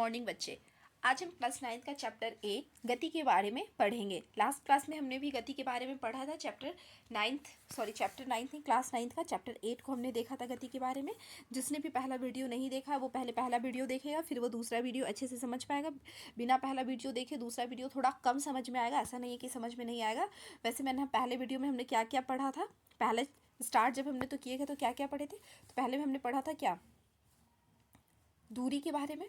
Morning बच्चे। आज हम क्लास 9 का चैप्टर 8 गति के बारे में पढ़ेंगे। लास्ट क्लास में हमने भी गति के बारे में पढ़ा था। चैप्टर 9 नहीं, क्लास 9 का चैप्टर 8 को हमने देखा था गति के बारे में। जिसने भी पहला वीडियो नहीं देखा वो पहले पहला वीडियो देखेगा, फिर वो दूसरा वीडियो अच्छे से समझ पाएगा। बिना पहला वीडियो देखे दूसरा वीडियो थोड़ा कम समझ में आएगा, ऐसा नहीं है कि समझ में नहीं आएगा। वैसे मैंने पहले वीडियो में हमने क्या क्या पढ़ा था, पहले स्टार्ट जब हमने तो किए थे तो क्या क्या पढ़े थे। तो पहले में हमने पढ़ा था क्या, दूरी के बारे में,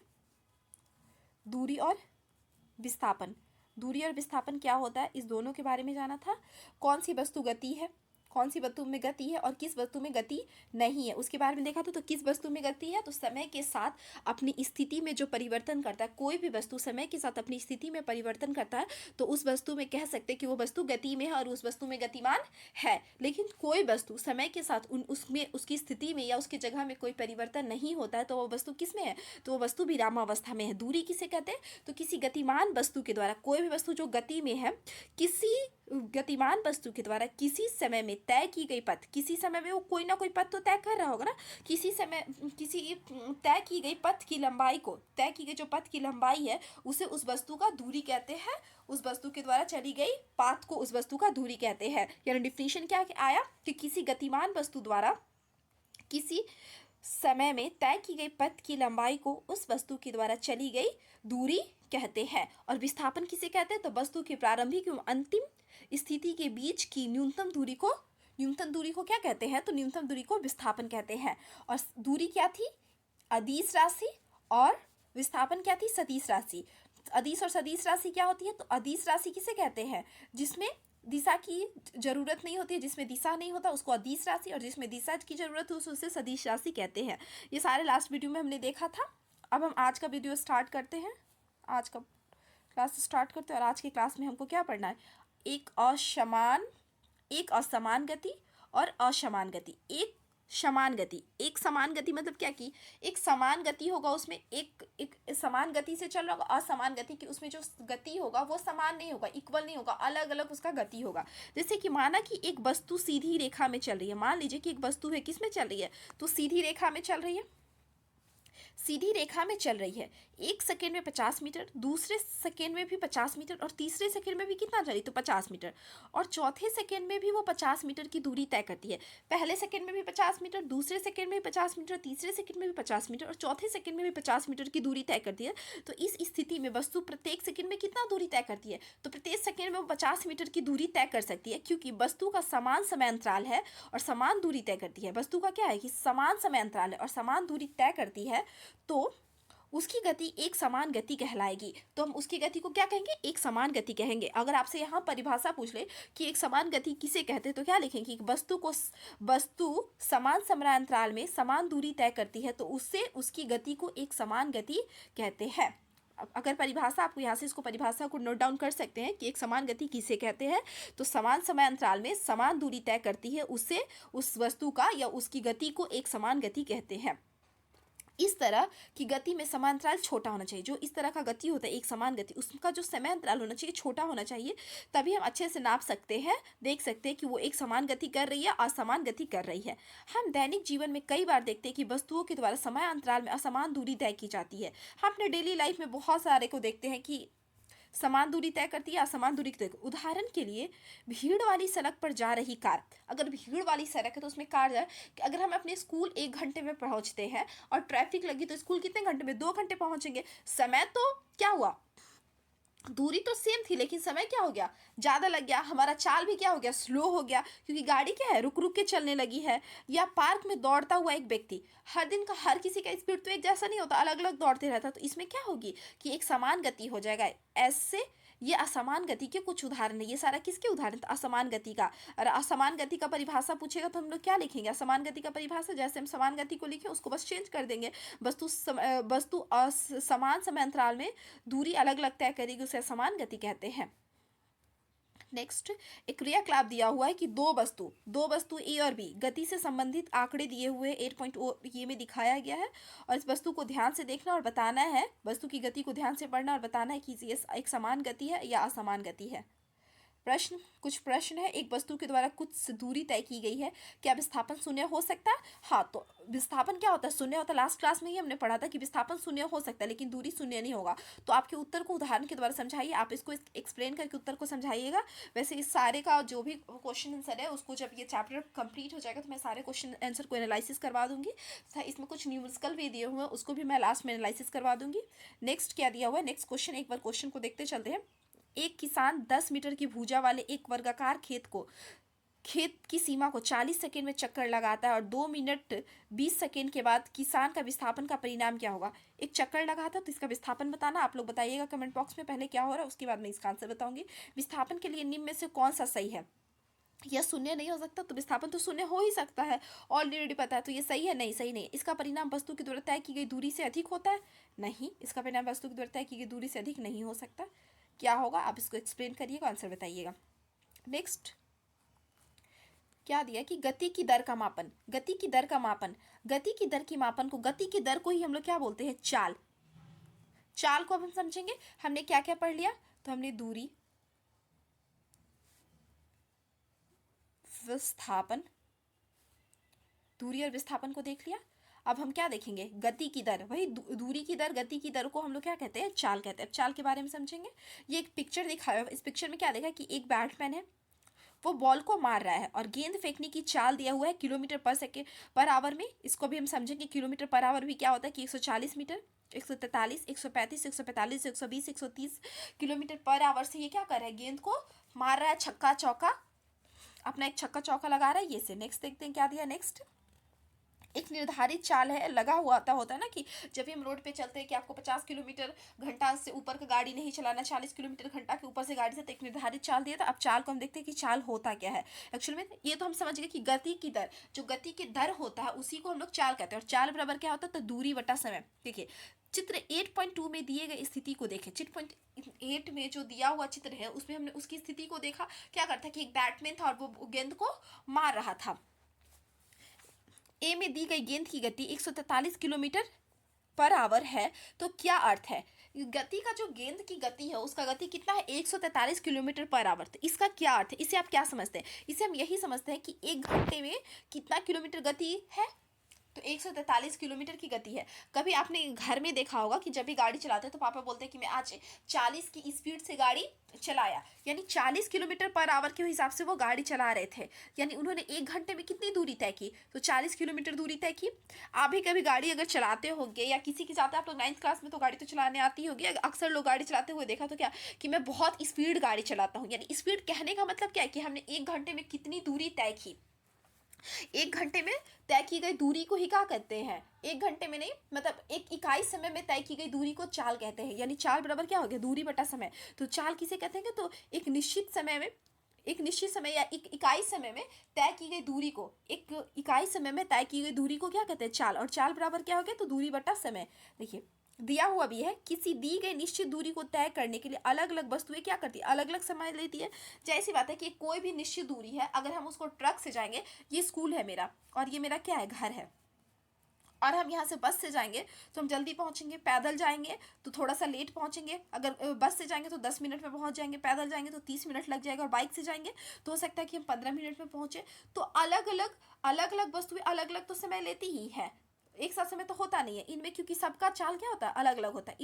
दूरी और विस्थापन। दूरी और विस्थापन क्या होता है इस दोनों के बारे में जाना था। कौन सी वस्तु गति है, कौन सी वस्तु में गति है और किस वस्तु में गति नहीं है उसके बारे में देखा था। तो किस वस्तु में गति है, तो समय के साथ अपनी स्थिति में जो परिवर्तन करता है, कोई भी वस्तु समय के साथ अपनी स्थिति में परिवर्तन करता है तो उस वस्तु में कह सकते हैं कि वो वस्तु गति में है और उस वस्तु में गतिमान है। लेकिन कोई वस्तु समय के साथ उसमें उसकी स्थिति में या उसकी जगह में कोई परिवर्तन नहीं होता है तो वो वस्तु किस में है, तो वो वस्तु विरामावस्था में है। दूरी किसे कहते हैं, तो किसी गतिमान वस्तु के द्वारा, कोई भी वस्तु जो गति में है, किसी गतिमान वस्तु के द्वारा किसी समय में तय की गई पथ, किसी समय में वो कोई ना कोई पथ तो तय कर रहा होगा ना, किसी समय किसी तय की गई पथ की लंबाई को, तय की गई जो पथ की लंबाई है उसे उस वस्तु का दूरी कहते हैं। उस वस्तु के द्वारा चली गई पाथ को उस वस्तु का दूरी कहते हैं। यानी डिफिनेशन क्या आया कि किसी गतिमान वस्तु द्वारा किसी समय में तय की गई पथ की लंबाई को उस वस्तु के द्वारा चली गई दूरी कहते हैं। और विस्थापन किसे कहते हैं, तो वस्तु की प्रारंभिक एवं अंतिम स्थिति के बीच की न्यूनतम दूरी को क्या कहते हैं, तो न्यूनतम दूरी को विस्थापन कहते हैं। और दूरी क्या थी, अदिश राशि, और विस्थापन क्या थी, सदिश राशि। अदिश और सदिश राशि क्या होती है, तो अदिश राशि किसे कहते हैं, जिसमें दिशा की जरूरत नहीं होती है, जिसमें दिशा नहीं होता उसको अदिश राशि, और जिसमें दिशा की जरूरत हो उसे सदिश राशि कहते हैं। ये सारे लास्ट वीडियो में हमने देखा था। अब हम आज का वीडियो स्टार्ट करते हैं, आज का क्लास स्टार्ट करते हैं। और आज की क्लास में हमको क्या पढ़ना है, एक असमान गति और असमान गति। एक समान गति मतलब क्या कि एक समान गति होगा, उसमें एक समान गति से चल रहा होगा। असमान गति की उसमें जो गति होगा वो समान नहीं होगा, इक्वल नहीं होगा, अलग अलग उसका गति होगा। जैसे कि माना कि एक वस्तु सीधी रेखा में चल रही है, मान लीजिए कि एक वस्तु है किस में चल रही है, तो सीधी रेखा में चल रही है, सीधी रेखा में चल रही है। एक सेकेंड में 50 मीटर, दूसरे सेकेंड में भी 50 मीटर, और तीसरे सेकेंड में भी कितना चली, तो 50 मीटर, और चौथे सेकेंड में भी वो 50 मीटर की दूरी तय करती है। पहले सेकेंड में भी 50 मीटर, दूसरे सेकेंड में भी 50 मीटर, तीसरे सेकेंड में भी 50 मीटर और चौथे सेकेंड में भी 50 मीटर की दूरी तय करती है। तो इस स्थिति में वस्तु प्रत्येक सेकेंड में कितना दूरी तय करती है, तो प्रत्येक सेकेंड में वो 50 मीटर की दूरी तय कर सकती है, क्योंकि वस्तु का समान समय अंतराल है और समान दूरी तय करती है। वस्तु का क्या है कि समान समय अंतराल है और समान दूरी तय करती है, तो उसकी गति एक समान गति कहलाएगी। तो हम उसकी गति को क्या कहेंगे, एक समान गति कहेंगे। अगर आपसे यहाँ परिभाषा पूछ ले कि एक समान गति किसे कहते हैं, तो क्या लिखेंगे कि वस्तु समान समय अंतराल में समान दूरी तय करती है तो उससे उसकी गति को एक समान गति कहते हैं। अगर परिभाषा आपको यहाँ से इसको परिभाषा को नोट डाउन कर सकते हैं कि एक समान गति किसे कहते हैं, तो समान समय अंतराल में समान दूरी तय करती है, उससे उस वस्तु का या उसकी गति को एक समान गति कहते हैं। इस तरह की गति में समय अंतराल छोटा होना चाहिए। जो इस तरह का गति होता है एक समान गति, उसका जो समय अंतराल होना चाहिए छोटा होना चाहिए, तभी हम अच्छे से नाप सकते हैं, देख सकते हैं कि वो एक समान गति कर रही है, असमान गति कर रही है। हम दैनिक जीवन में कई बार देखते हैं कि वस्तुओं के द्वारा समय अंतराल में असमान दूरी तय की जाती है। हम अपने डेली लाइफ में बहुत सारे को देखते हैं कि समान दूरी तय करती है, असमान दूरी तय। उदाहरण के लिए भीड़ वाली सड़क पर जा रही कार, अगर भीड़ वाली सड़क है तो उसमें कार जाए, अगर हम अपने स्कूल 1 घंटे में पहुंचते हैं और ट्रैफिक लगी तो स्कूल कितने घंटे में, 2 घंटे पहुंचेंगे। समय तो क्या हुआ, दूरी तो सेम थी लेकिन समय क्या हो गया, ज़्यादा लग गया। हमारा चाल भी क्या हो गया, स्लो हो गया, क्योंकि गाड़ी क्या है रुक रुक के चलने लगी है। या पार्क में दौड़ता हुआ एक व्यक्ति, हर दिन का हर किसी का स्पीड तो एक जैसा नहीं होता, अलग अलग दौड़ते रहता, तो इसमें क्या होगी कि एक समान गति हो जाएगा। ऐसे ये असमान गति के कुछ उदाहरण है। ये सारा किसके उदाहरण, असमान गति का। और असमान गति का परिभाषा पूछेगा तो हम लोग क्या लिखेंगे, असमान गति का परिभाषा जैसे हम समान गति को लिखे उसको बस चेंज कर देंगे। वस्तु समान समय अंतराल में दूरी अलग अलग तय करेगी, उसे समान गति कहते हैं। नेक्स्ट एक क्रियाकलाप दिया हुआ है कि दो वस्तु ए और बी, गति से संबंधित आंकड़े दिए हुए 8.0 ये में दिखाया गया है, और इस वस्तु को ध्यान से देखना और बताना है, वस्तु की गति को ध्यान से पढ़ना और बताना है कि ये एक समान गति है या असमान गति है। कुछ प्रश्न है। एक वस्तु के द्वारा कुछ दूरी तय की गई है, क्या विस्थापन शून्य हो सकता है? हाँ, तो विस्थापन क्या होता है? शून्य होता है। लास्ट क्लास में ही हमने पढ़ा था कि विस्थापन शून्य हो सकता है लेकिन दूरी शून्य नहीं होगा। तो आपके उत्तर को उदाहरण के द्वारा समझाइए, आप इसको एक्सप्लेन करके उत्तर को समझाइएगा। वैसे इस सारे का जो भी क्वेश्चन आंसर है उसको जब ये चैप्टर कंप्लीट हो जाएगा तो मैं सारे क्वेश्चन आंसर को एनालिसिस करवा दूंगी। इसमें कुछ न्यूमेरिकल भी दिए हुए हैं, उसको भी मैं लास्ट में एनालिसिस करवा दूंगी। नेक्स्ट क्या दिया हुआ है, नेक्स्ट क्वेश्चन, एक बार क्वेश्चन को देखते चलते हैं। एक किसान 10 मीटर की भुजा वाले एक वर्गाकार खेत की सीमा को 40 सेकेंड में चक्कर लगाता है और 2 मिनट 20 सेकेंड के बाद किसान का विस्थापन का परिणाम क्या होगा? एक चक्कर लगाता तो इसका विस्थापन बताना। आप लोग बताइएगा कमेंट बॉक्स में पहले क्या हो रहा है, उसके बाद मैं इसका आंसर बताऊंगी। विस्थापन के लिए निम्न में से कौन सा सही है? यह शून्य नहीं हो सकता, तो विस्थापन तो शून्य हो ही सकता है, ऑलरेडी पता है। तो ये सही है? नहीं, सही नहीं। इसका परिणाम वस्तु के द्वारा तय की गई दूरी से अधिक होता है? नहीं, इसका परिणाम वस्तु के द्वारा तय की गई दूरी से अधिक नहीं हो सकता। क्या होगा? आप इसको एक्सप्लेन करिएगा, आंसर बताइएगा। नेक्स्ट क्या दिया कि गति की दर का मापन। गति की दर का मापन, गति की दर की मापन को, गति की दर को ही हम लोग क्या बोलते हैं? चाल। चाल को अब हम समझेंगे। हमने क्या क्या पढ़ लिया? तो हमने दूरी, विस्थापन, दूरी और विस्थापन को देख लिया। अब हम क्या देखेंगे? गति की दर, वही दूरी की दर, गति की दर को हम लोग क्या कहते हैं? चाल कहते हैं। अब चाल के बारे में समझेंगे। ये एक पिक्चर दिखाया है, इस पिक्चर में क्या देखा कि एक बैट्समैन है, वो बॉल को मार रहा है और गेंद फेंकने की चाल दिया हुआ है किलोमीटर पर आवर में। इसको भी हम समझेंगे। किलोमीटर पर आवर भी क्या होता है कि 140 मीटर, 143, 135, 145, 120, 130 किलोमीटर पर आवर से ये क्या कर रहा है? गेंद को मार रहा है, छक्का चौका, अपना एक छक्का चौका लगा रहा है ये से। नेक्स्ट देखते हैं क्या दिया। नेक्स्ट एक निर्धारित चाल है, लगा हुआ होता है ना कि जब भी हम रोड पे चलते हैं कि आपको 50 किलोमीटर घंटा से ऊपर का गाड़ी नहीं चलाना, 40 किलोमीटर घंटा के ऊपर से गाड़ी से, तो एक निर्धारित चाल दिया था। अब चाल को हम देखते हैं कि चाल होता क्या है एक्चुअली में। ये तो हम समझ गए कि गति की दर, जो गति की दर होता है उसी को हम लोग चाल कहते हैं। और चाल बराबर क्या होता है? तो दूरी बटा समय। देखिए चित्र 8.2 में दिए गए स्थिति को देखें। चित्र 8 में जो दिया हुआ चित्र है उसमें हमने उसकी स्थिति को देखा। क्या करता है कि एक बैट्समैन था और वो गेंद को मार रहा था। ए में दी गई गेंद की गति 143 किलोमीटर पर आवर है। तो क्या अर्थ है? गति का जो गेंद की गति है उसका गति कितना है? 143 किलोमीटर पर आवर। तो इसका क्या अर्थ है? इसे आप क्या समझते हैं? इसे हम यही समझते हैं कि एक घंटे में कितना किलोमीटर गति है? तो 143 किलोमीटर की गति है। कभी आपने घर में देखा होगा कि जब भी गाड़ी चलाते हैं तो पापा बोलते हैं कि मैं आज 40 की स्पीड से गाड़ी चलाया, यानी 40 किलोमीटर पर आवर के हिसाब से वो गाड़ी चला रहे थे। यानी उन्होंने एक घंटे में कितनी दूरी तय की? तो 40 किलोमीटर दूरी तय की। आप भी कभी गाड़ी अगर चलाते होंगे या किसी के साथ, आप लोग 9th क्लास में तो गाड़ी तो चलाने आती होगी, अक्सर लोग गाड़ी चलाते हुए देखा तो क्या कि मैं बहुत स्पीड गाड़ी चलाता हूँ। यानी स्पीड कहने का मतलब क्या है कि हमने एक घंटे में कितनी दूरी तय की। एक घंटे में तय की गई दूरी को ही क्या कहते हैं? एक घंटे में नहीं, मतलब एक इकाई समय में तय की गई दूरी को चाल कहते हैं। यानी चाल बराबर क्या हो गया? दूरी बटा समय। तो चाल किसे कहते हैं? तो एक निश्चित समय या एक इकाई समय में तय की गई दूरी को, एक इकाई समय में तय की गई दूरी को क्या कहते हैं? चाल। और चाल बराबर क्या हो गया? तो दूरी बटा समय। देखिए दिया हुआ भी है, किसी दी गई निश्चित दूरी को तय करने के लिए अलग अलग वस्तुएं क्या करती है? अलग अलग समय लेती है। जैसी बात है कि कोई भी निश्चित दूरी है, अगर हम उसको ट्रक से जाएंगे, ये स्कूल है मेरा और ये मेरा क्या है? घर है। और हम यहाँ से बस से जाएंगे तो हम जल्दी पहुँचेंगे, पैदल जाएंगे तो थोड़ा सा लेट पहुँचेंगे। अगर बस से जाएंगे तो 10 मिनट में पहुँच जाएंगे, पैदल जाएंगे तो 30 मिनट लग जाएगा, और बाइक से जाएंगे तो हो सकता है कि हम 15 मिनट में पहुँचे। तो अलग अलग वस्तुएं अलग अलग तो समय लेती ही है, एक साथ समय तो होता नहीं है इनमें, क्योंकि सबका चाल क्या होता है? अलग अलग होता है।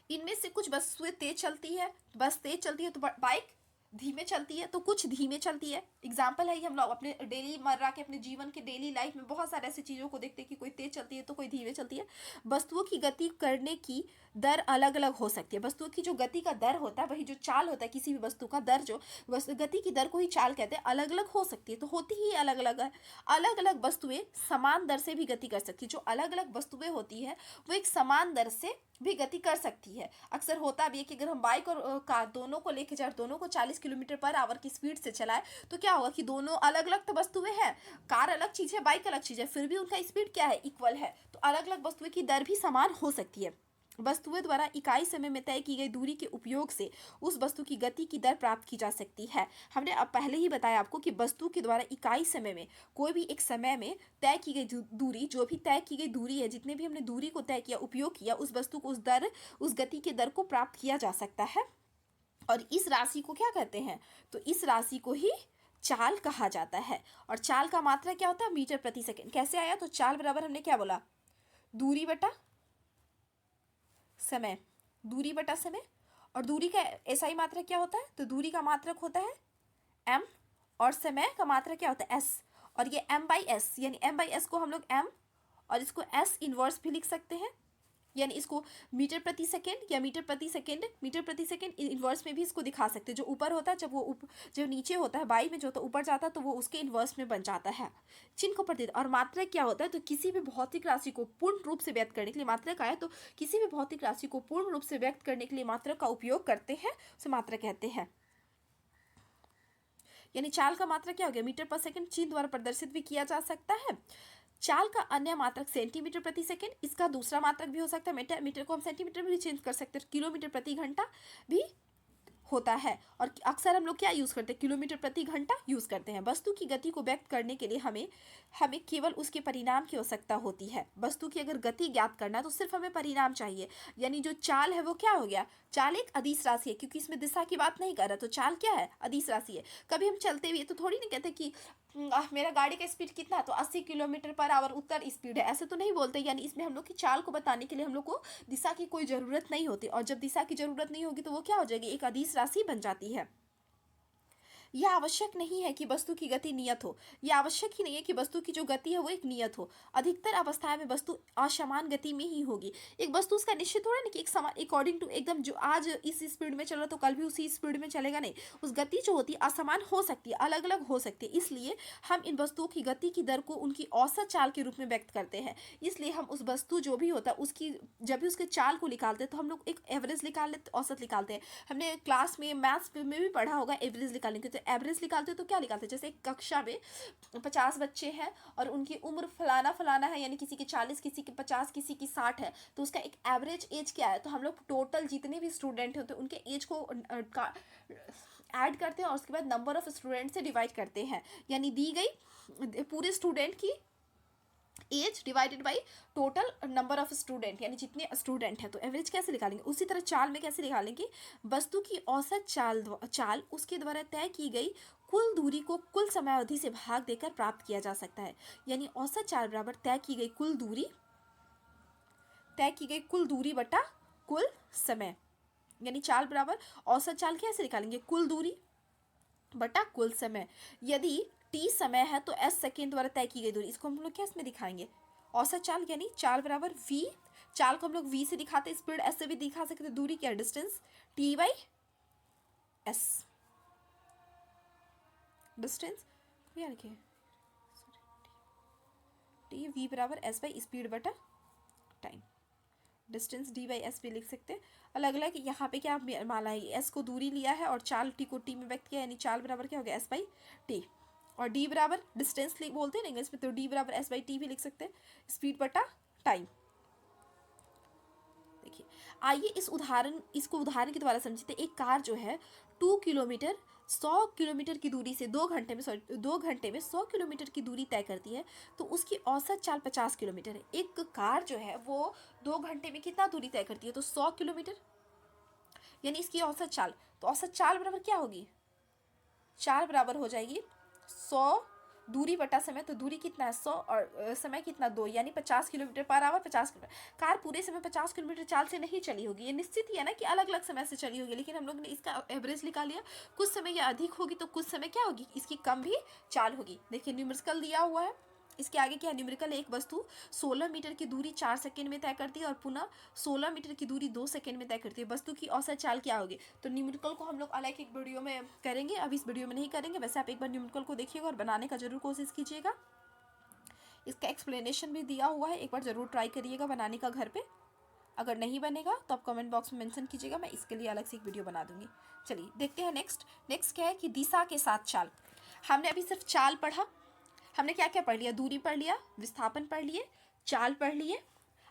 इनमें से कुछ वस्तुएं तेज चलती है, बस तेज चलती है तो बाइक धीमे चलती है, तो कुछ धीमे चलती है। एग्जाम्पल है, हम लोग अपने डेली मर्रा के अपने जीवन के डेली लाइफ में बहुत सारे ऐसी चीज़ों को देखते हैं कि कोई तेज चलती है तो कोई धीमे चलती है। वस्तुओं की गति करने की दर अलग अलग हो सकती है। वस्तुओं की जो गति का दर होता है, वही जो चाल होता है किसी भी वस्तु का दर, जो गति की दर को ही चाल कहते हैं, अलग अलग हो सकती है। तो होती ही अलग अलग है। अलग अलग वस्तुएं समान दर से भी गति कर सकती है। जो अलग अलग वस्तुएं होती है वो एक समान दर से भी गति कर सकती है। अक्सर होता भी है कि अगर हम बाइक और कार दोनों को लेके जाए, दोनों को 40 किलोमीटर पर आवर की स्पीड से चलाए, तो क्या होगा कि दोनों अलग अलग तो वस्तुएं हैं। कार अलग चीज़ है, बाइक अलग चीज़ है, फिर भी उनका स्पीड क्या है? इक्वल है। तो अलग अलग वस्तुएं की दर भी समान हो सकती है। वस्तुएं द्वारा इकाई समय में तय की गई दूरी के उपयोग से उस वस्तु की गति की दर प्राप्त की जा सकती है। हमने अब पहले ही बताया आपको कि वस्तु के द्वारा इकाई समय में, कोई भी एक समय में तय की गई दूरी, जो भी तय की गई दूरी है, जितने भी हमने दूरी को तय किया, उपयोग किया, उस वस्तु को उस गति के दर को प्राप्त किया जा सकता है। और इस राशि को क्या कहते हैं, तो इस राशि को ही चाल कहा जाता है। और चाल का मात्रा क्या होता है, मीटर प्रति सेकंड। कैसे आया, तो चाल बराबर हमने क्या बोला, दूरी बटा समय, दूरी बटा समय। और दूरी का एसआई मात्रक क्या होता है, तो दूरी का मात्रक होता है एम, और समय का मात्रक क्या होता है एस। और ये एम बाई एस, यानी एम बाई एस को हम लोग एम और इसको एस इनवर्स भी लिख सकते हैं, यानी इसको मीटर प्रति सेकेंड या मीटर प्रति सेकेंड इनवर्स में भी इसको दिखा सकते हैं। जो ऊपर होता है जब वो जो नीचे होता है बाई में जो होता है ऊपर जाता है तो वो उसके इनवर्स में बन जाता है, चिन्ह को प्रति। और मात्रक क्या होता है, तो किसी भी भौतिक राशि को पूर्ण रूप से व्यक्त करने के लिए मात्रक आया, तो किसी भी भौतिक राशि को पूर्ण रूप से व्यक्त करने के लिए मात्रक का उपयोग करते हैं, उसे मात्रक कहते हैं। यानी चाल का मात्रक क्या हो गया, मीटर पर सेकंड, चिन्ह द्वारा प्रदर्शित भी किया जा सकता है। चाल का अन्य मात्रक सेंटीमीटर प्रति सेकंड, इसका दूसरा मात्रक भी हो सकता है मीटर को हम सेंटीमीटर में भी चेंज कर सकते हैं, किलोमीटर प्रति घंटा भी होता है। और अक्सर हम लोग क्या यूज़ करते हैं, किलोमीटर प्रति घंटा यूज़ करते हैं। वस्तु की गति को व्यक्त करने के लिए हमें केवल उसके परिणाम की आवश्यकता होती है। वस्तु की अगर गति ज्ञात करना है तो सिर्फ हमें परिणाम चाहिए। यानी जो चाल है वो क्या हो गया, चाल एक अदिश राशि है, क्योंकि इसमें दिशा की बात नहीं कर रहा, तो चाल क्या है, अदिश राशि है। कभी हम चलते हुए तो थोड़ी नहीं कहते कि मेरा गाड़ी का स्पीड कितना है, तो 80 किलोमीटर पर आवर उत्तर स्पीड है, ऐसे तो नहीं बोलते। यानी इसमें हम लोग की चाल को बताने के लिए हम लोग को दिशा की कोई ज़रूरत नहीं होती, और जब दिशा की ज़रूरत नहीं होगी तो वो क्या हो जाएगी, एक अदिश राशि बन जाती है। यह आवश्यक नहीं है कि वस्तु की गति नियत हो, यह आवश्यक ही नहीं है कि वस्तु की जो गति है वो एक नियत हो। अधिकतर अवस्थाएं में वस्तु असमान गति में ही होगी। एक वस्तु उसका निश्चित हो रहा है ना कि एक समान अकॉर्डिंग टू एकदम जो आज इस स्पीड में चल रहा तो कल भी उसी स्पीड में चलेगा, नहीं। उस गति जो होती है असमान हो सकती है, अलग अलग हो सकती है। इसलिए हम इन वस्तुओं की गति की दर को उनकी औसत चाल के रूप में व्यक्त करते हैं। इसलिए हम उस वस्तु जो भी होता है उसकी जब भी उसके चाल को निकालते हैं तो हम लोग एक एवरेज निकाल लेते, औसत निकालते हैं। हमने क्लास में मैथ्स में भी पढ़ा होगा एवरेज निकालने के, तो एवरेज निकालते तो क्या निकालते हैं, जैसे एक कक्षा में 50 बच्चे हैं और उनकी उम्र फलाना फलाना है, यानी किसी की 40, किसी की 50, किसी की 60 है, तो उसका एक एवरेज एज क्या है, तो हम लोग टोटल जितने भी स्टूडेंट होते हैं उनके एज को ऐड करते हैं और उसके बाद नंबर ऑफ स्टूडेंट से डिवाइड करते हैं। यानी दी गई पूरे स्टूडेंट की age divided by total number of student, यानी जितने स्टूडेंट हैं। तो एवरेज कैसे निकालेंगे, उसी तरह चाल में कैसे निकालेंगे, वस्तु की औसत चाल उसके द्वारा तय की गई कुल दूरी को कुल समयावधि से भाग देकर प्राप्त किया जा सकता है। यानी औसत चाल बराबर तय की गई कुल दूरी बटा कुल समय। यानी चाल बराबर औसत चाल कैसे निकालेंगे, कुल दूरी बटा कुल समय। यदि टी समय है तो एस सेकेंड द्वारा तय की गई दूरी, इसको हम लोग क्या इसमें दिखाएंगे, औसत चाल। यानी चाल बराबर वी, चाल को हम लोग वी से दिखाते हैं, स्पीड एस से भी दिखा सकते हैं, दूरी क्या distance, T by S, distance क्या लिखे, टी वी बराबर एस बाई स्पीड बटा time, distance D by S भी लिख सकते हैं। अलग अलग यहाँ पे क्या माना है, एस को दूरी लिया है और चाल टी को टी में व्यक्त किया, यानी चाल बराबर क्या हो गया एस बाई टी, और डी बराबर डिस्टेंस बोलते हैं ना इंग्लिश में, तो डी बराबर एस बाई टी भी लिख सकते हैं, स्पीड बटा टाइम। देखिए आइए इसको उदाहरण के द्वारा समझते हैं। एक कार जो है 100 किलोमीटर की दूरी से 2 घंटे में 100 किलोमीटर की दूरी तय करती है, तो उसकी औसत चाल 50 किलोमीटर है। एक कार जो है वो 2 घंटे में कितना दूरी तय करती है, तो 100 किलोमीटर, यानी इसकी औसत चाल, तो औसत चाल बराबर क्या होगी, चाल बराबर हो जाएगी 100 दूरी बटा समय, तो दूरी कितना है 100 और समय कितना 2, यानी 50 kilometre per hour 50 kilometre. Car पूरे समय 50 किलोमीटर चाल से नहीं चली होगी, ये निश्चित ही है ना कि अलग अलग समय से चली होगी, लेकिन हम लोग ने इसका एवरेज निकाल लिया। कुछ समय ये अधिक होगी तो कुछ समय क्या होगी, इसकी कम भी चाल होगी। देखिए न्यूमेरिकल दिया हुआ है, इसके आगे क्या है, न्यूमेरिकल एक वस्तु 16 मीटर की दूरी 4 सेकंड में तय करती है और पुनः 16 मीटर की दूरी 2 सेकंड में तय करती है। वस्तु की औसत चाल क्या होगी, तो न्यूमेरिकल को हम लोग अलग एक वीडियो में करेंगे, अब इस वीडियो में नहीं करेंगे। वैसे आप एक बार न्यूमेरिकल को देखिएगा और बनाने का जरूर कोशिश कीजिएगा। इसका एक्सप्लेनेशन भी दिया हुआ है, एक बार ज़रूर ट्राई करिएगा बनाने का घर पे। अगर नहीं बनेगा तो आप कमेंट बॉक्स में मेंशन कीजिएगा, मैं इसके लिए अलग से एक वीडियो बना दूंगी। चलिए देखते हैं नेक्स्ट क्या है कि दिशा के साथ चाल। हमने अभी सिर्फ चाल पढ़ा, हमने क्या क्या पढ़ लिया, दूरी पढ़ लिया, विस्थापन पढ़ लिए, चाल पढ़ लिए।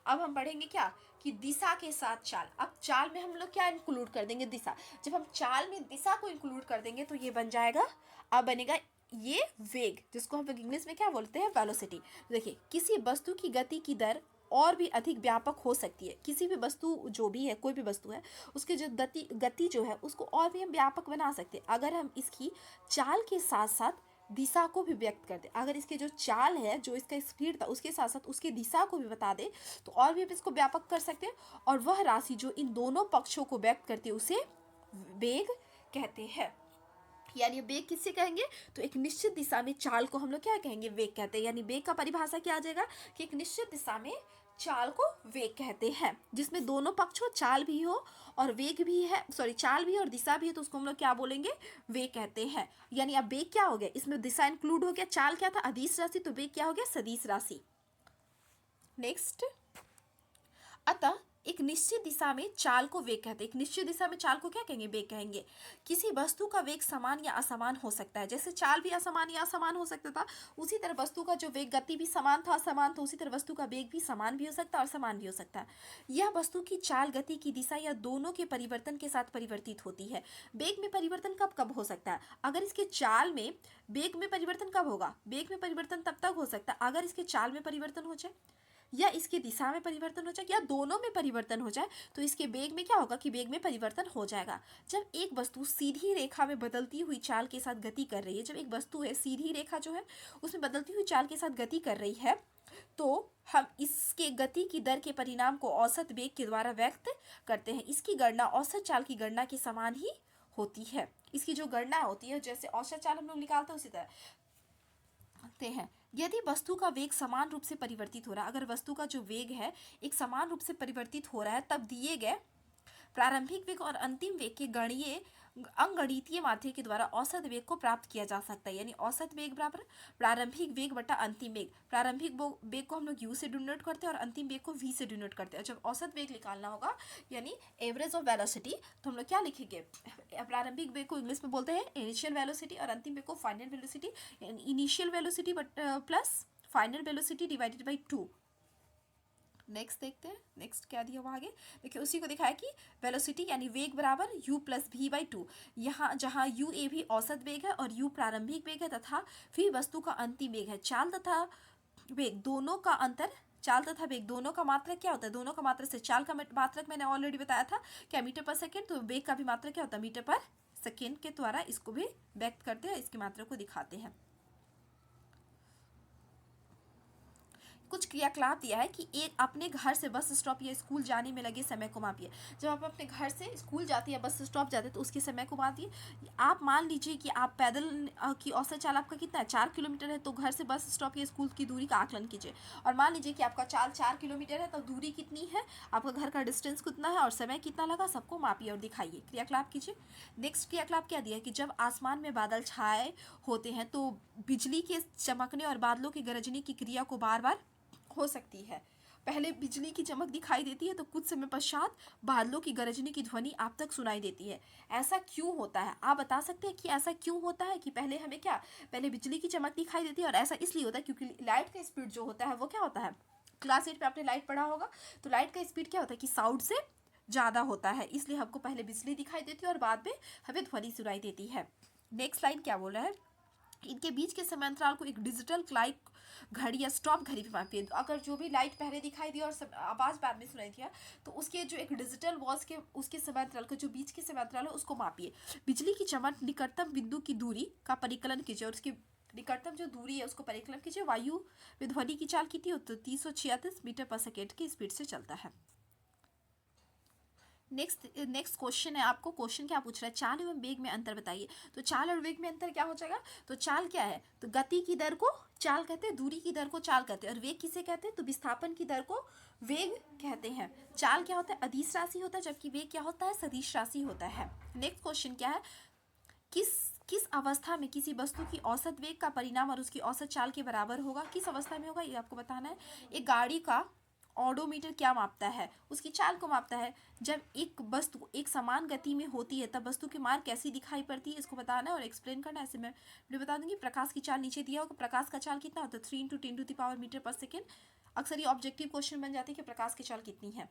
अब हम पढ़ेंगे क्या कि दिशा के साथ चाल। अब चाल में हम लोग क्या इंक्लूड कर देंगे, दिशा। जब हम चाल में दिशा को इंक्लूड कर देंगे तो ये बन जाएगा, अब बनेगा ये वेग, जिसको हम लोग इंग्लिश में क्या बोलते हैं, वेलोसिटी। देखिए किसी वस्तु की गति की दर और भी अधिक व्यापक हो सकती है। किसी भी वस्तु जो भी है, कोई भी वस्तु है, उसकी जो गति जो है उसको और भी हम व्यापक बना सकते हैं अगर हम इसकी चाल के साथ साथ दिशा को भी व्यक्त कर दे। अगर इसके जो चाल है, जो इसका स्पीड था, उसके साथ साथ उसकी दिशा को भी बता दे तो और भी हम इसको व्यापक कर सकते हैं। और वह राशि जो इन दोनों पक्षों को व्यक्त करती है उसे वेग कहते हैं। यानी वेग किससे कहेंगे, तो एक निश्चित दिशा में चाल को हम लोग क्या कहेंगे, वेग कहते हैं। यानी वेग का परिभाषा क्या आ जाएगा कि एक निश्चित दिशा में चाल को वेग कहते हैं, जिसमें दोनों पक्ष हो, चाल भी हो और वेग भी है, सॉरी चाल भी और दिशा भी है, तो उसको हम लोग क्या बोलेंगे, वेग कहते हैं। यानी अब वेग क्या हो गया, इसमें दिशा इंक्लूड हो गया, चाल क्या था, अदिश राशि, तो वेग क्या हो गया, सदिश राशि। नेक्स्ट, अतः एक निश्चित दिशा में चाल को वेग कहते हैं। एक निश्चित दिशा में चाल को क्या कहेंगे, वेग कहेंगे। किसी वस्तु का वेग समान या असमान हो सकता है, जैसे चाल भी असमान या असमान हो सकता था, उसी तरह वस्तु का जो वेग, गति भी समान था, असमान था, उसी तरह वस्तु का वेग भी समान भी हो सकता है और समान भी हो सकता है। यह वस्तु की चाल, गति की दिशा या दोनों के परिवर्तन के साथ परिवर्तित होती है। वेग में परिवर्तन कब कब हो सकता है, अगर इसके चाल में, वेग में परिवर्तन कब होगा, वेग में परिवर्तन तब तक हो सकता है अगर इसके चाल में परिवर्तन हो जाए या इसकी दिशा में परिवर्तन हो जाए या दोनों में परिवर्तन हो जाए, तो इसके वेग में क्या होगा कि वेग में परिवर्तन हो जाएगा। जब एक वस्तु सीधी रेखा में बदलती हुई चाल के साथ गति कर रही है, जब एक वस्तु है सीधी रेखा जो है उसमें बदलती हुई चाल के साथ गति कर रही है, तो हम इसके गति की दर के परिणाम को औसत वेग के द्वारा व्यक्त करते हैं। इसकी गणना औसत चाल की गणना के समान ही होती है। इसकी जो गणना होती है, जैसे औसत चाल हम लोग निकालते हैं उसी तरह हैं। यदि वस्तु का वेग समान रूप से परिवर्तित हो रहा है, अगर वस्तु का जो वेग है एक समान रूप से परिवर्तित हो रहा है, तब दिए गए प्रारंभिक वेग और अंतिम वेग के गणीय अंगणितीय मात्रा के द्वारा औसत वेग को प्राप्त किया जा सकता है। यानी औसत वेग बराबर प्रारंभिक वेग बटा अंतिम वेग। प्रारंभिक वेग को हम लोग u से डिनोट करते हैं और अंतिम वेग को v से डिनोट करते हैं। जब औसत वेग निकालना होगा यानी एवरेज ऑफ वेलोसिटी, तो हम लोग क्या लिखेंगे, प्रारंभिक वेग को इंग्लिश में बोलते हैं इनिशियल वेलोसिटी और अंतिम वेग को final velocity. Initial velocity plus final velocity divided by 2। Next देखते हैं, नेक्स्ट क्या दिया हुआ आगे, देखिए उसी को दिखाया कि वेलोसिटी यानी वेग बराबर u प्लस वी बाई 2। यहाँ जहाँ u ए भी औसत वेग है और u प्रारंभिक वेग है तथा फिर वस्तु का अंतिम वेग है। चाल तथा वेग दोनों का अंतर, चाल तथा वेग दोनों का मात्रक क्या होता है, दोनों का मात्रक से चाल का मात्रक मैंने ऑलरेडी बताया था क्या, मीटर पर सेकेंड, तो वेग का भी मात्रक क्या होता है, मीटर पर सेकेंड के द्वारा इसको भी व्यक्त करते हैं, इसकी मात्रा को दिखाते हैं। कुछ क्रियाकलाप दिया है कि एक अपने घर से बस स्टॉप या स्कूल जाने में लगे समय को मापिए। जब आप अपने घर से स्कूल जाते हैं या बस स्टॉप जाते हैं तो उसके समय को मापिए। आप मान लीजिए कि आप पैदल की औसत चाल आपका कितना है, 4 किलोमीटर है, तो घर से बस स्टॉप या स्कूल की दूरी का आकलन कीजिए। और मान लीजिए कि आपका चाल 4 किलोमीटर है, तो दूरी कितनी है, आपका घर का डिस्टेंस कितना है और समय कितना लगा, सबको मापिए और दिखाइए, क्रियाकलाप कीजिए। नेक्स्ट क्रियाकलाप क्या दिया है कि जब आसमान में बादल छाए होते हैं तो बिजली के चमकने और बादलों की गरजने की क्रिया को बार बार हो सकती है। पहले बिजली की चमक दिखाई देती है तो कुछ समय पश्चात बादलों की गरजने की ध्वनि आप तक सुनाई देती है। ऐसा क्यों होता है, आप बता सकते हैं कि ऐसा क्यों होता है कि पहले हमें क्या, पहले बिजली की चमक दिखाई देती है, और ऐसा इसलिए होता है क्योंकि लाइट का स्पीड जो होता है वो क्या होता है, क्लास 8 पे आपने लाइट पढ़ा होगा, तो लाइट का स्पीड क्या होता है कि साउंड से ज़्यादा होता है, इसलिए हमको पहले बिजली दिखाई देती है और बाद में हमें ध्वनि सुनाई देती है। नेक्स्ट लाइन क्या बोल रहा है, इनके बीच के समय अंतराल को एक डिजिटल क्लॉक घड़ी या स्टॉप घड़ी पे मापिए। अगर जो भी लाइट पहले दिखाई दी और आवाज़ बाद में सुनाई दिया, तो उसके जो एक डिजिटल वॉच के उसके समय अंतराल को, जो बीच के समय अंतराल है उसको मापिए। बिजली की चमक निकटतम बिंदु की दूरी का परिकलन कीजिए और उसकी निकटतम जो दूरी है उसको परिकलन कीजिए। वायु में ध्वनि की चाल कितनी होती है, 336 मीटर पर सेकेंड की स्पीड से चलता है। नेक्स्ट क्वेश्चन है, आपको क्वेश्चन क्या पूछ रहा है, चाल एवं वेग में अंतर बताइए। तो चाल और वेग में अंतर क्या हो जाएगा, तो चाल क्या है, तो गति की दर को चाल कहते हैं, दूरी की दर को चाल कहते हैं, और वेग किसे कहते हैं, तो विस्थापन की दर को वेग कहते हैं। चाल क्या होता है, अदिश राशि होता है, जबकि वेग क्या होता है, सदिश राशि होता है। नेक्स्ट क्वेश्चन क्या है, किस अवस्था में किसी वस्तु की औसत वेग का परिणाम और उसकी औसत चाल के बराबर होगा, किस अवस्था में होगा, ये आपको बताना है। एक गाड़ी का ऑडोमीटर क्या मापता है, उसकी चाल को मापता है। जब एक वस्तु एक समान गति में होती है तब वस्तु की मार कैसी दिखाई पड़ती है, इसको बताना है और एक्सप्लेन करना है। ऐसे मैं बता दूंगी, प्रकाश की चाल नीचे दिया होगा, प्रकाश का चाल कितना होता है, 3 × 10⁻⁻मीटर पर सेकेंड। अक्सर ये ऑब्जेक्टिव क्वेश्चन बन जाती है कि प्रकाश की चाल कितनी है।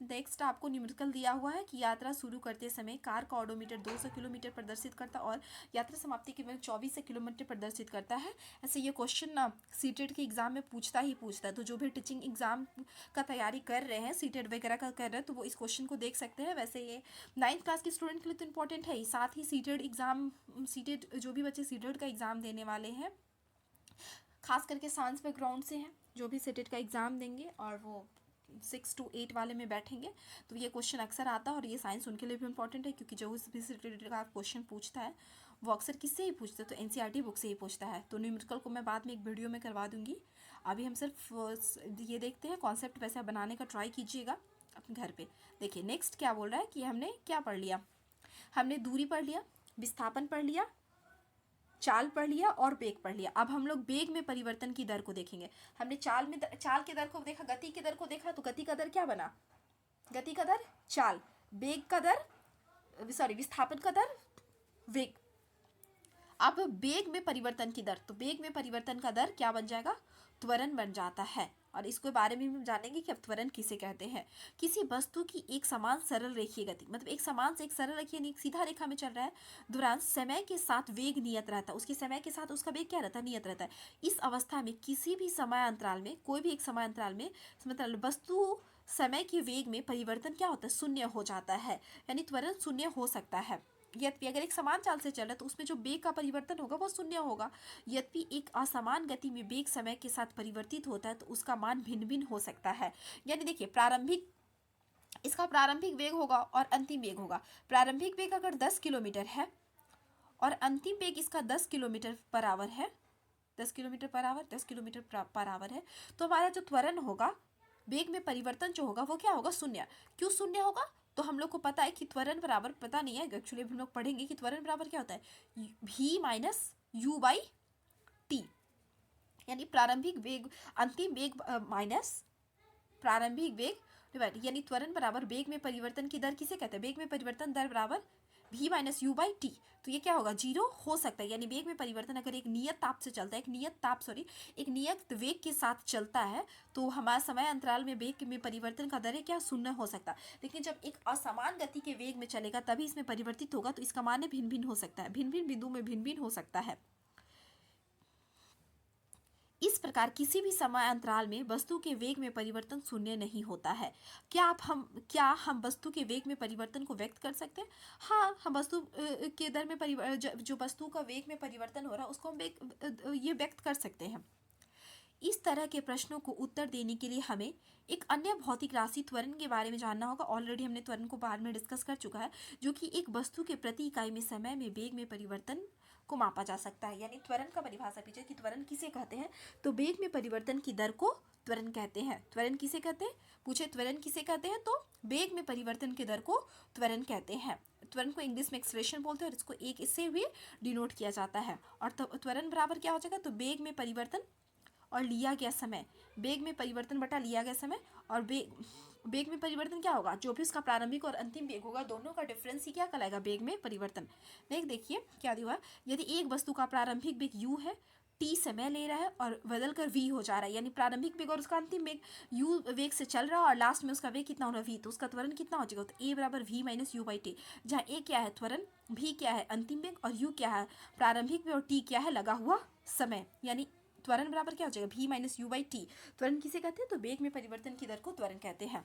नेक्स्ट आपको न्यूमेरिकल दिया हुआ है कि यात्रा शुरू करते समय कार का ओडोमीटर 200 किलोमीटर प्रदर्शित करता और यात्रा समाप्ति के वक्त 24 किलोमीटर प्रदर्शित करता है। ऐसे ये क्वेश्चन ना सीटेट के एग्जाम में पूछता है। तो जो भी टीचिंग एग्जाम का तैयारी कर रहे हैं, सीटेट वगैरह का कर रहे हैं, तो वो इस क्वेश्चन को देख सकते हैं। वैसे ये 9th क्लास के स्टूडेंट के लिए तो इंपॉर्टेंट है ही, साथ ही सीटेट जो भी बच्चे सीटेट का एग्ज़ाम देने वाले हैं, खास करके साइंस बैकग्राउंड से हैं, जो भी सीटेट का एग्ज़ाम देंगे और वो 6 to 8 वाले में बैठेंगे, तो ये क्वेश्चन अक्सर आता है। और ये साइंस उनके लिए भी इंपॉर्टेंट है, क्योंकि जो भी सीटेट का क्वेश्चन पूछता है वो अक्सर किससे ही पूछता है, तो एनसीईआरटी बुक से ही पूछता है। तो न्यूमेरिकल को मैं बाद में एक वीडियो में करवा दूंगी। अभी हम सिर्फ ये देखते हैं कॉन्सेप्ट, वैसे बनाने का ट्राई कीजिएगा अपने घर पे। देखिए नेक्स्ट क्या बोल रहा है कि हमने क्या पढ़ लिया, हमने दूरी पढ़ लिया, विस्थापन पढ़ लिया, चाल पढ़ लिया और वेग पढ़ लिया। अब हम लोग वेग में परिवर्तन की दर को देखेंगे। हमने चाल के दर को देखा, गति के दर को देखा, तो गति का दर क्या बना, गति का दर चाल, वेग का दर विस्थापन का दर वेग। अब वेग में परिवर्तन की दर, तो वेग में परिवर्तन का दर क्या बन जाएगा, त्वरण बन जाता है। और इसके बारे में हम जानेंगे कि अब त्वरण किसे कहते हैं। किसी वस्तु की एक समान सरल रेखीय गति, मतलब एक समान से एक सरल रेखीय एक सीधा रेखा में चल रहा है, दौरान समय के साथ वेग नियत रहता है, उसके समय के साथ उसका वेग क्या रहता है, नियत रहता है। इस अवस्था में किसी भी समय अंतराल में, कोई भी एक समय अंतराल में, मतलब वस्तु समय के वेग में परिवर्तन क्या होता है, शून्य हो जाता है, यानी त्वरण शून्य हो सकता है। यद्यपि अगर एक समान चाल से चल रहा है तो उसमें जो वेग का परिवर्तन होगा वो शून्य होगा। यद्यपि एक असमान गति में वेग समय के साथ परिवर्तित होता है तो उसका मान भिन्न भिन्न हो सकता है। यानी देखिए इसका प्रारंभिक वेग होगा और अंतिम वेग होगा। प्रारंभिक वेग अगर 10 किलोमीटर है और अंतिम वेग इसका 10 किलोमीटर पर आवर है, 10 किलोमीटर पर आवर है, तो हमारा जो त्वरण होगा, वेग में परिवर्तन जो होगा वो क्या होगा, शून्य। क्यों शून्य होगा, तो हम लोग को पता है कि त्वरण बराबर, पता नहीं है एक्चुअली, हम लोग पढ़ेंगे कि त्वरण बराबर क्या होता है, v minus you by T, यानी प्रारंभिक वेग अंतिम वेग माइनस प्रारंभिक वेग डिवाइड, यानी त्वरण बराबर वेग में परिवर्तन की दर किसे कहते हैं, वेग में परिवर्तन दर बराबर v minus you by T. तो ये क्या होगा, जीरो हो सकता है। यानी वेग में परिवर्तन अगर एक नियत ताप से चलता है, एक नियत वेग के साथ चलता है, तो हमारा समय अंतराल में वेग में परिवर्तन का दर है क्या, शून्य हो सकता है। लेकिन जब एक असमान गति के वेग में चलेगा तभी इसमें परिवर्तित होगा, तो इसका मान भिन्न भिन्न हो सकता है, भिन्न भिन्न बिंदु में भिन्न भिन्न हो सकता है। इस प्रकार किसी भी समय अंतराल में वस्तु के वेग में परिवर्तन शून्य नहीं होता है। क्या हम वस्तु के वेग में परिवर्तन को व्यक्त कर सकते हैं? हाँ, हम वस्तु के दर में जो वस्तु का वेग में परिवर्तन हो रहा है उसको हम ये व्यक्त कर सकते हैं। इस तरह के प्रश्नों को उत्तर देने के लिए हमें एक अन्य भौतिक राशि त्वरण के बारे में जानना होगा। ऑलरेडी हमने त्वरण को बाद में डिस्कस कर चुका है, जो कि एक वस्तु के प्रति इकाई में समय में वेग में परिवर्तन को मापा जा सकता है। यानी त्वरण का परिभाषा पीछे कि त्वरण किसे कहते हैं, तो वेग में परिवर्तन की दर को त्वरण कहते हैं। त्वरण किसे कहते हैं, पूछे त्वरण किसे कहते हैं, तो वेग में परिवर्तन की दर को त्वरण कहते हैं। त्वरण को इंग्लिश में एक्सलेरेशन बोलते हैं और इसको एक इससे भी डिनोट किया जाता है। और त्वरण बराबर क्या हो जाएगा, तो वेग में परिवर्तन और लिया गया समय, वेग में परिवर्तन बटा लिया गया समय, और वेग में परिवर्तन क्या होगा, जो भी उसका प्रारंभिक और अंतिम वेग होगा दोनों का डिफरेंस ही क्या कहलाएगा, वेग में परिवर्तन। नेक्स्ट देखिए क्या दिया हुआ, यदि एक वस्तु का प्रारंभिक वेग u है, t समय ले रहा है और बदल कर v हो जा रहा है, यानी प्रारंभिक वेग और उसका अंतिम वेग u वेग से चल रहा है और लास्ट में उसका वेग कितना हो रहा है v, तो उसका त्वरण कितना हो जाएगा, तो a बराबर v minus you by T, जहाँ a क्या है त्वरण, v क्या है अंतिम वेग और u क्या है प्रारंभिक वेग और t क्या है लगा हुआ समय। यानी त्वरण बराबर क्या हो जाएगा, v minus you by T. त्वरण किसे कहते हैं, तो वेग में परिवर्तन की दर को त्वरण कहते हैं।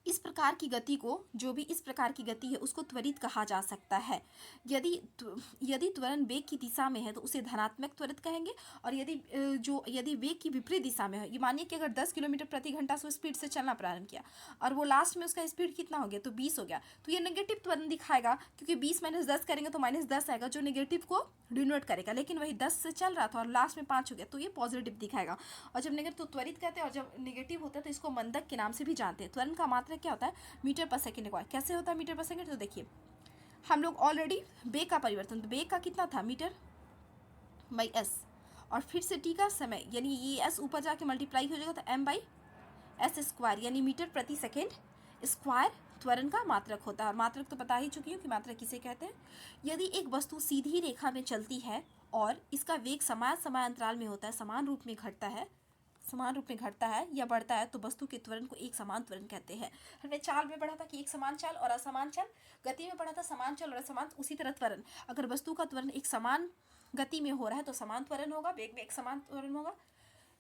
इस प्रकार की गति को, जो भी इस प्रकार की गति है उसको त्वरित कहा जा सकता है। यदि त्वरण वेग की दिशा में है तो उसे धनात्मक त्वरित कहेंगे, और यदि वेग की विपरीत दिशा में है, ये मानिए कि अगर 10 किलोमीटर प्रति घंटा से स्पीड से चलना प्रारंभ किया और वो लास्ट में उसका स्पीड कितना हो गया, तो 20 हो गया, तो ये नेगेटिव त्वरण दिखाएगा, क्योंकि 20 माइनस 10 करेंगे तो माइनस 10 आएगा जो नेगेटिव को डिनोट करेगा। लेकिन वही 10 से चल रहा था और लास्ट में 5 हो गया तो ये पॉजिटिव दिखाएगा। और जब नेगेटिव, तो त्वरित कहते हैं, और जब नेगेटिव होता है तो इसको मंदक के नाम से भी जानते हैं। त्वरण का मात्रक क्या होता है, मीटर पर सेकंड का। कैसे होता है मीटर पर सेकंड, तो देखिए हम लोग ऑलरेडी वेग का परिवर्तन, तो वेग का कितना था मीटर बाई एस, और फिर से टी का समय, यानी ये एस ऊपर जाके मल्टीप्लाई हो जाएगा तो एम बाई एस स्क्वायर, यानी मीटर प्रति सेकेंड स्क्वायर त्वरण का मात्रक होता है। मात्रक तो बता ही चुकी हूँ कि मात्रक किसे कहते हैं। यदि एक वस्तु सीधी रेखा में चलती है और इसका वेग समान समय अंतराल में होता है, समान रूप में घटता है, समान रूप में घटता है या बढ़ता है तो वस्तु के त्वरण को एक समान त्वरण कहते हैं। हमने चाल में पढ़ा था कि एक समान चाल और असमान चाल, गति में पढ़ा था समान चाल और असमान, उसी तरह त्वरण, अगर वस्तु का त्वरण एक समान गति में हो रहा है तो समान त्वरण होगा, वेग में एक समान त्वरण होगा।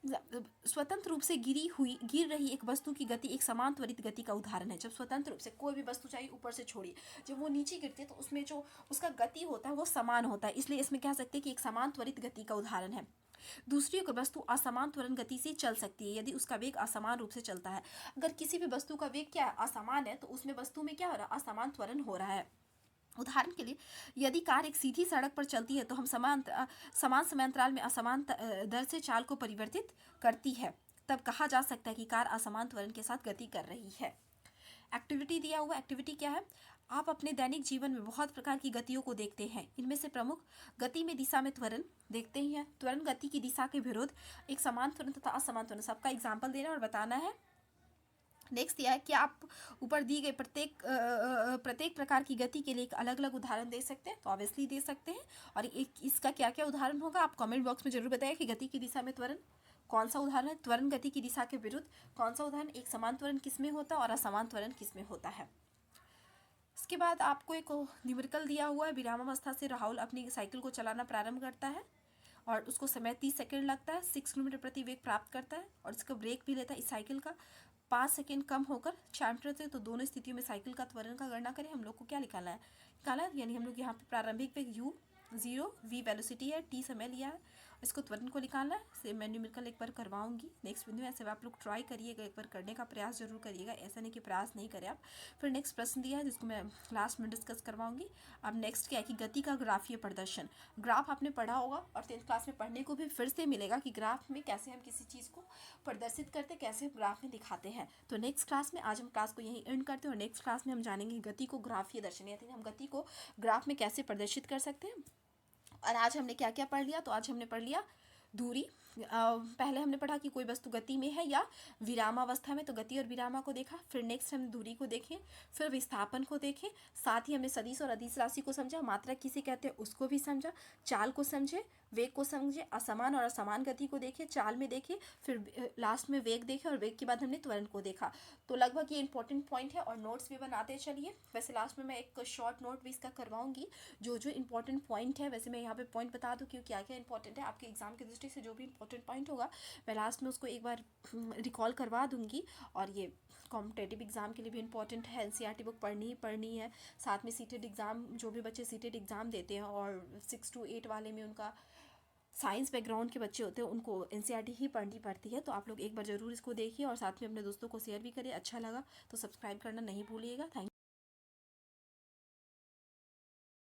स्वतंत्र रूप से गिर रही एक वस्तु की गति एक समान त्वरित गति का उदाहरण है। जब स्वतंत्र रूप से कोई भी वस्तु चाहिए ऊपर से छोड़िए, जब वो नीचे गिरती है तो उसमें जो उसका गति होता है वो समान होता है, इसलिए इसमें कह सकते हैं कि एक समान त्वरित गति का उदाहरण है। दूसरी एक वस्तु असमान त्वरण गति से चल सकती है यदि उसका वेग असमान रूप से चलता है। अगर किसी भी वस्तु का वेग क्या है, असमान है, तो उसमें वस्तु में क्या हो रहा है, असमान त्वरण हो रहा है। उदाहरण के लिए यदि कार एक सीधी सड़क पर चलती है तो हम समान समयांतराल में असमान दर से चाल को परिवर्तित करती है, तब कहा जा सकता है कि कार असमान त्वरण के साथ गति कर रही है। एक्टिविटी दिया हुआ, एक्टिविटी क्या है, आप अपने दैनिक जीवन में बहुत प्रकार की गतियों को देखते हैं। इनमें से प्रमुख गति में दिशा में त्वरण देखते ही हैं। त्वरण गति की दिशा के विरुद्ध एक समान त्वरण तथा असमान त्वरण, सबका एग्जाम्पल देना और बताना है। नेक्स्ट यह है कि आप ऊपर दी गई प्रत्येक प्रकार की गति के लिए एक अलग अलग उदाहरण दे सकते हैं, तो ऑब्वियसली दे सकते हैं। और इसका क्या क्या उदाहरण होगा आप कमेंट बॉक्स में जरूर बताइए कि गति की दिशा में त्वरण कौन सा उदाहरण है, त्वरण गति की दिशा के विरुद्ध कौन सा उदाहरण, एक समान त्वरण किसमें होता है और असमान त्वरण किसमें होता है। इसके बाद आपको एक न्यूमेरिकल दिया हुआ है। विरामावस्था से राहुल अपनी साइकिल को चलाना प्रारंभ करता है और उसको समय 30 सेकंड लगता है, 6 किलोमीटर प्रति वेग प्राप्त करता है और इसका ब्रेक भी लेता है। इस साइकिल का 5 सेकंड कम होकर 4 मीटर थे, तो दोनों स्थितियों में साइकिल का त्वरण का गणना करें। हम लोग को क्या निकालना है, यानी हम लोग यहाँ पे प्रारंभिक वेग u 0, v वेलोसिटी है, t समय लिया है, इसको त्वरण को निकालना है। से मैं न्यूमेरिकल एक बार करवाऊंगी नेक्स्ट वीडियो में, ऐसे आप लोग ट्राई करिएगा, एक बार करने का प्रयास जरूर करिएगा, ऐसा नहीं कि प्रयास नहीं करें आप। फिर नेक्स्ट प्रश्न दिया है जिसको मैं लास्ट में डिस्कस करवाऊंगी। अब नेक्स्ट क्या है कि गति का ग्राफीय प्रदर्शन। ग्राफ आपने पढ़ा होगा और 10th क्लास में पढ़ने को भी फिर से मिलेगा कि ग्राफ में कैसे हम किसी चीज़ को प्रदर्शित करते, कैसे हम ग्राफ में दिखाते हैं। तो नेक्स्ट क्लास में, आज हम क्लास को यहीं एंड करते हैं और नेक्स्ट क्लास में हम जानेंगे गति को ग्राफीय दर्शन, यानी हम गति को ग्राफ में कैसे प्रदर्शित कर सकते हैं। और आज हमने क्या क्या पढ़ लिया, तो आज हमने पढ़ लिया दूरी। पहले हमने पढ़ा कि कोई वस्तु गति में है या विरामावस्था में, तो गति और विरामा को देखा। फिर नेक्स्ट हमने दूरी को देखें, फिर विस्थापन को देखें, साथ ही हमने सदिश और अदिश राशि को समझा, मात्रा किसे कहते हैं उसको भी समझा, चाल को समझे, वेग को समझे, असमान और असमान गति को देखे, चाल में देखे, फिर लास्ट में वेग देखे और वेग के बाद हमने त्वरण को देखा। तो लगभग ये इंपॉर्टेंट पॉइंट है और नोट्स भी बनाते चलिए। वैसे लास्ट में मैं एक शॉर्ट नोट भी इसका करवाऊंगी, जो जो इंपॉर्टेंट पॉइंट है। वैसे मैं यहाँ पे पॉइंट बता दूँ कि क्या क्या इंपॉर्टेंट है आपके एग्जाम की दृष्टि से, जो भी इंपॉर्टेंट पॉइंट होगा मैं लास्ट में उसको एक बार रिकॉल करवा दूंगी। और ये कॉम्पिटेटिव एग्जाम के लिए भी इंपॉर्टेंट है, एनसीईआरटी बुक पढ़नी ही पढ़नी है। साथ में सीटेड एग्ज़ाम, जो भी बच्चे सीटेड एग्ज़ाम देते हैं और 6 to 8 वाले में उनका साइंस बैकग्राउंड के बच्चे होते हैं, उनको एनसीईआरटी ही पढ़नी पड़ती है। तो आप लोग एक बार ज़रूर इसको देखिए और साथ में अपने दोस्तों को शेयर भी करिए। अच्छा लगा तो सब्सक्राइब करना नहीं भूलिएगा। थैंक